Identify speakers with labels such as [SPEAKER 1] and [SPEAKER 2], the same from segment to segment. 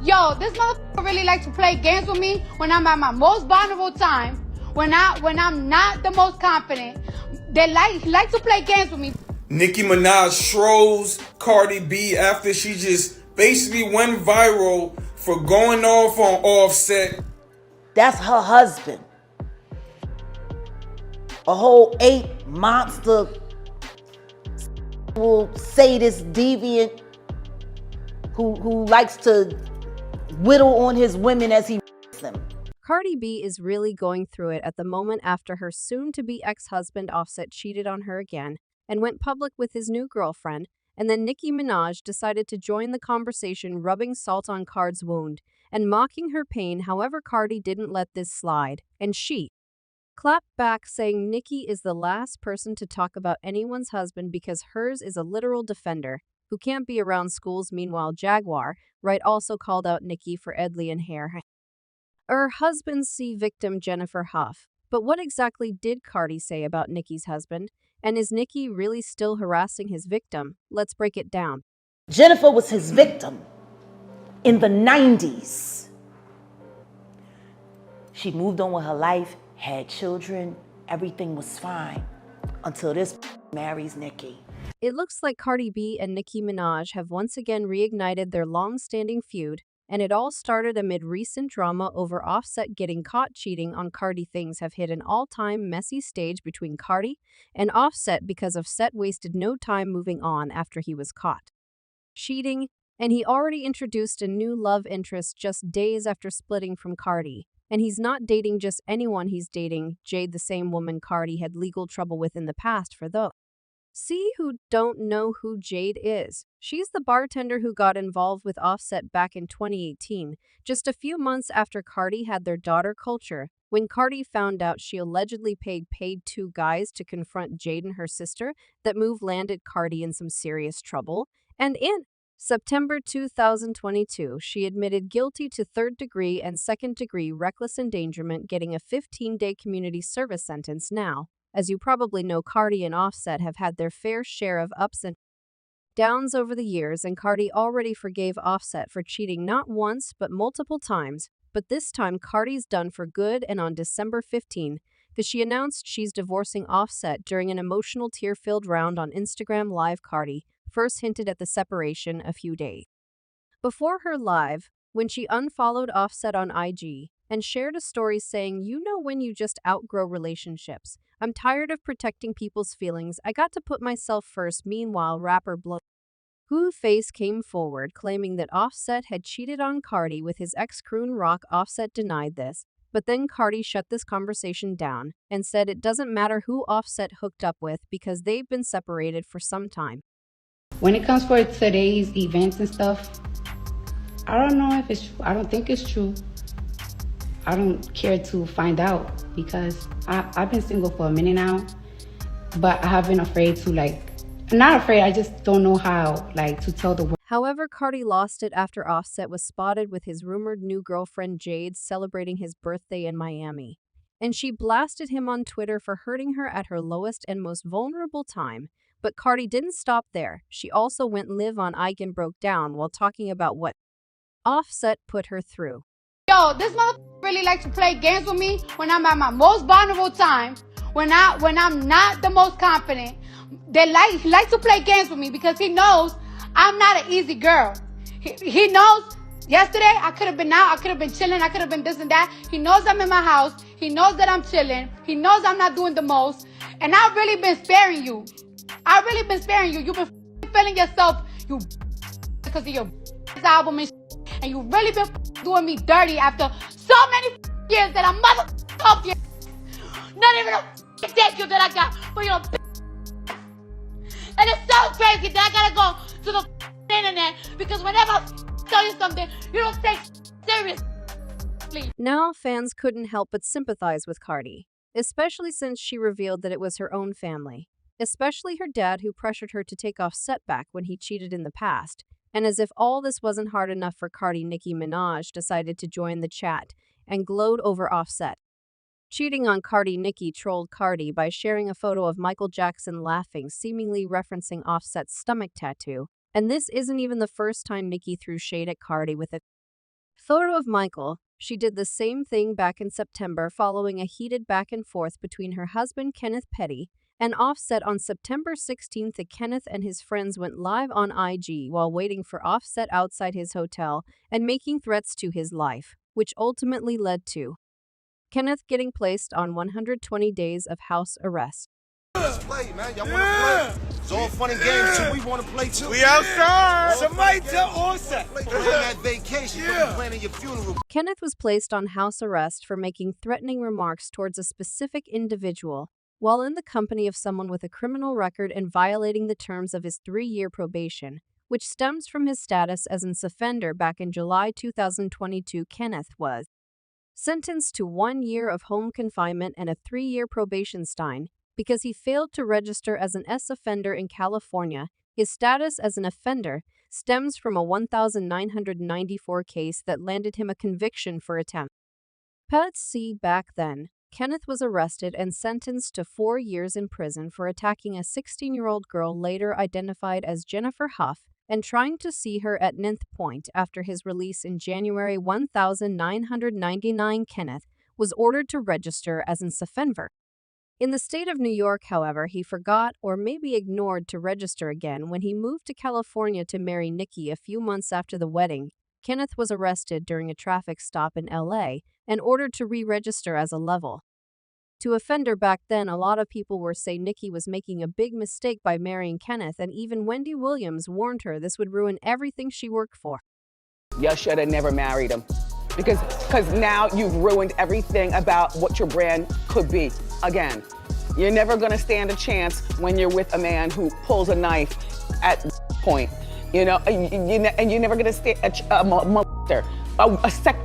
[SPEAKER 1] Yo, this motherfucker really likes to play games with me when I'm at my most vulnerable time, when I'm not the most confident. He likes to play games with me.
[SPEAKER 2] Nicki Minaj trolls Cardi B after she just basically went viral for going off on Offset.
[SPEAKER 3] That's her husband. A whole ape monster, sadist, deviant, who likes to whittle on his women as he them.
[SPEAKER 4] Cardi B is really going through it at the moment after her soon-to-be ex-husband Offset cheated on her again and went public with his new girlfriend, and then Nicki Minaj decided to join the conversation, rubbing salt on Cardi's wound and mocking her pain. However, Cardi didn't let this slide, and she clapped back, saying Nicki is the last person to talk about anyone's husband because hers is a literal defender who can't be around schools. Meanwhile, Jaguar, right, also called out Nicki for alien hair. Her husband's victim Jennifer Huff. But what exactly did Cardi say about Nicki's husband? And is Nicki really still harassing his victim? Let's break it down.
[SPEAKER 3] Jennifer was his victim in the 90s. She moved on with her life, had children, everything was fine until this marries Nicki.
[SPEAKER 4] It looks like Cardi B and Nicki Minaj have once again reignited their long-standing feud, and it all started amid recent drama over Offset getting caught cheating on Cardi. Things have hit an all-time messy stage between Cardi and Offset because Offset wasted no time moving on after he was caught cheating, and he already introduced a new love interest just days after splitting from Cardi. And he's not dating just anyone, he's dating Jade, the same woman Cardi had legal trouble with in the past. For those who don't know who Jade is, she's the bartender who got involved with Offset back in 2018, just a few months after Cardi had their daughter Culture. When Cardi found out she allegedly paid two guys to confront Jade and her sister, that move landed Cardi in some serious trouble, and in September 2022, she admitted guilty to third-degree and second-degree reckless endangerment, getting a 15-day community service sentence. Now, as you probably know, Cardi and Offset have had their fair share of ups and downs over the years, and Cardi already forgave Offset for cheating not once but multiple times. But this time, Cardi's done for good, and on December 15, she announced she's divorcing Offset during an emotional, tear-filled round on Instagram Live. Cardi first hinted at the separation a few days before her live, when she unfollowed Offset on IG and shared a story saying, "You know when you just outgrow relationships. I'm tired of protecting people's feelings. I got to put myself first." Meanwhile, rapper Blueface came forward claiming that Offset had cheated on Cardi with his ex Croon Rock. Offset denied this, but then Cardi shut this conversation down and said it doesn't matter who Offset hooked up with because they've been separated for some time.
[SPEAKER 1] When it comes for today's events and stuff, I don't know if it's, I don't think it's true. I don't care to find out because I've been single for a minute now, but I have been afraid to not afraid, I just don't know how to tell the world.
[SPEAKER 4] However, Cardi lost it after Offset was spotted with his rumored new girlfriend Jade celebrating his birthday in Miami. And she blasted him on Twitter for hurting her at her lowest and most vulnerable time. But Cardi didn't stop there. She also went live on IG and broke down while talking about what Offset put her through.
[SPEAKER 1] Yo, this motherfucker really likes to play games with me when I'm at my most vulnerable time, when I'm not the most confident. He likes to play games with me because he knows I'm not an easy girl. He knows yesterday I could have been out, I could have been chilling, I could have been this and that. He knows I'm in my house. He knows that I'm chilling. He knows I'm not doing the most. And I've really been sparing you. I've really been sparing you. You've been feeling yourself, you because of your album and and you really been doing me dirty after so many years that I'm mother you. Not even a thank you that I got for your and it's so crazy that I gotta go to the internet because whenever I tell you something, you don't take seriously.
[SPEAKER 4] Now, fans couldn't help but sympathize with Cardi, especially since she revealed that it was her own family, especially her dad, who pressured her to take Offset back when he cheated in the past. And as if all this wasn't hard enough for Cardi, Nicki Minaj decided to join the chat and glowed over Offset cheating on Cardi. Nicki trolled Cardi by sharing a photo of Michael Jackson laughing, seemingly referencing Offset's stomach tattoo. And this isn't even the first time Nicki threw shade at Cardi with a Photo of Michael. She did the same thing back in September following a heated back and forth between her husband Kenneth Petty and Offset on September 16th. Kenneth and his friends went live on IG while waiting for Offset outside his hotel and making threats to his life, which ultimately led to Kenneth getting placed on 120 days of house arrest.
[SPEAKER 5] Let's play, man. Y'all want to play? It's all fun and games, too. We want to play, too.
[SPEAKER 6] We outside. Somebody tell Offset.
[SPEAKER 5] Plan that vacation. Yeah. Planning your funeral.
[SPEAKER 4] Kenneth was placed on house arrest for making threatening remarks towards a specific individual while in the company of someone with a criminal record and violating the terms of his 3-year probation, which stems from his status as an offender back in July 2022. Kenneth was sentenced to 1 year of home confinement and a 3-year probation stine because he failed to register as an offender in California. His status as an offender stems from a 1994 case that landed him a conviction for attempt. PIST. Back then, Kenneth was arrested and sentenced to 4 years in prison for attacking a 16-year-old girl later identified as Jennifer Huff and trying to see her at ninth point. After his release in January 1999, Kenneth was ordered to register as an offender. In the state of New York, however, he forgot or maybe ignored to register again when he moved to California to marry Nicki. A few months after the wedding, Kenneth was arrested during a traffic stop in LA and ordered to re-register as a level 2 offender. Back then, a lot of people were saying Nicki was making a big mistake by marrying Kenneth, and even Wendy Williams warned her this would ruin everything she worked for.
[SPEAKER 7] You should have never married him because now you've ruined everything about what your brand could be. Again, you're never gonna stand a chance when you're with a man who pulls a knife at point, you know, and you're never gonna stand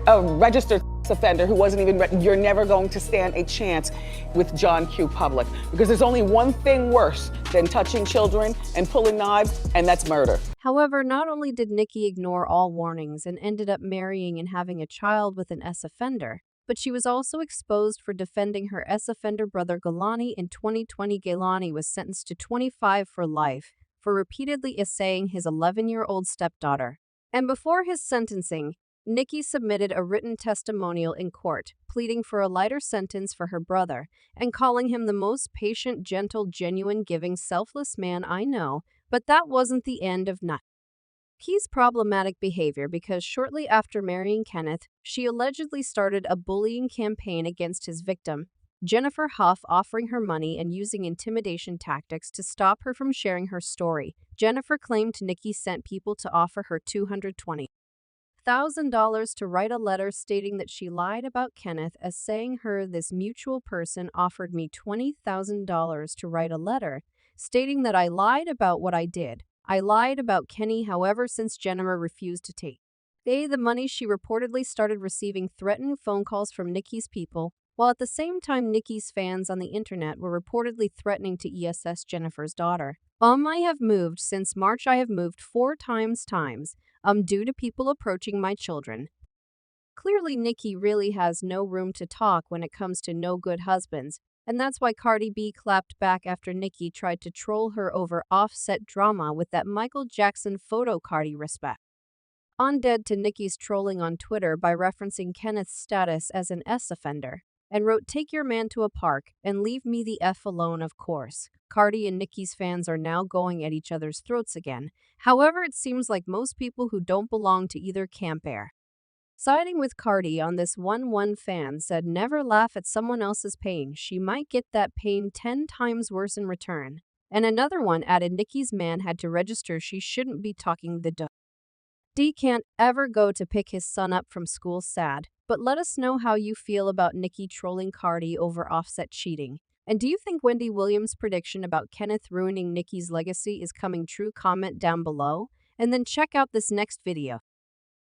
[SPEAKER 7] a registered offender who wasn't even, you're never going to stand a chance with John Q. Public, because there's only one thing worse than touching children and pulling knives, and that's murder.
[SPEAKER 4] However, not only did Nicki ignore all warnings and ended up marrying and having a child with an offender, but she was also exposed for defending her offender brother Galani. In 2020, Galani was sentenced to 25 for life for repeatedly essaying his 11-year-old stepdaughter. And before his sentencing, Nicki submitted a written testimonial in court, pleading for a lighter sentence for her brother and calling him the most patient, gentle, genuine, giving, selfless man I know. But that wasn't the end of Nicki's problematic behavior, because shortly after marrying Kenneth, she allegedly started a bullying campaign against his victim, Jennifer Huff, offering her money and using intimidation tactics to stop her from sharing her story. Jennifer claimed Nicki sent people to offer her $220,000 to write a letter stating that she lied about Kenneth, as saying her this mutual person offered me $20,000 to write a letter stating that I lied about what I did. I lied about Kenny. However, since Jennifer refused to take the money, she reportedly started receiving threatening phone calls from Nicki's people, while at the same time Nicki's fans on the internet were reportedly threatening to ESS Jennifer's daughter. I have moved since March. I have moved 4 times due to people approaching my children. Clearly, Nicki really has no room to talk when it comes to no good husbands, and that's why Cardi B clapped back after Nicki tried to troll her over Offset drama with that Michael Jackson photo. Cardi respect on dead to Nicki's trolling on Twitter by referencing Kenneth's status as an offender, and wrote, "Take your man to a park and leave me the F alone." Of course, Cardi and Nicki's fans are now going at each other's throats again. However, it seems like most people who don't belong to either camp are siding with Cardi on this one. One fan said, "Never laugh at someone else's pain. She might get that pain 10 times worse in return." And another one added, "Nicki's man had to register. She shouldn't be talking the D can't ever go to pick his son up from school. Sad." But let us know how you feel about Nicki trolling Cardi over Offset cheating. And do you think Wendy Williams' prediction about Kenneth ruining Nicki's legacy is coming true? Comment down below, and then check out this next video.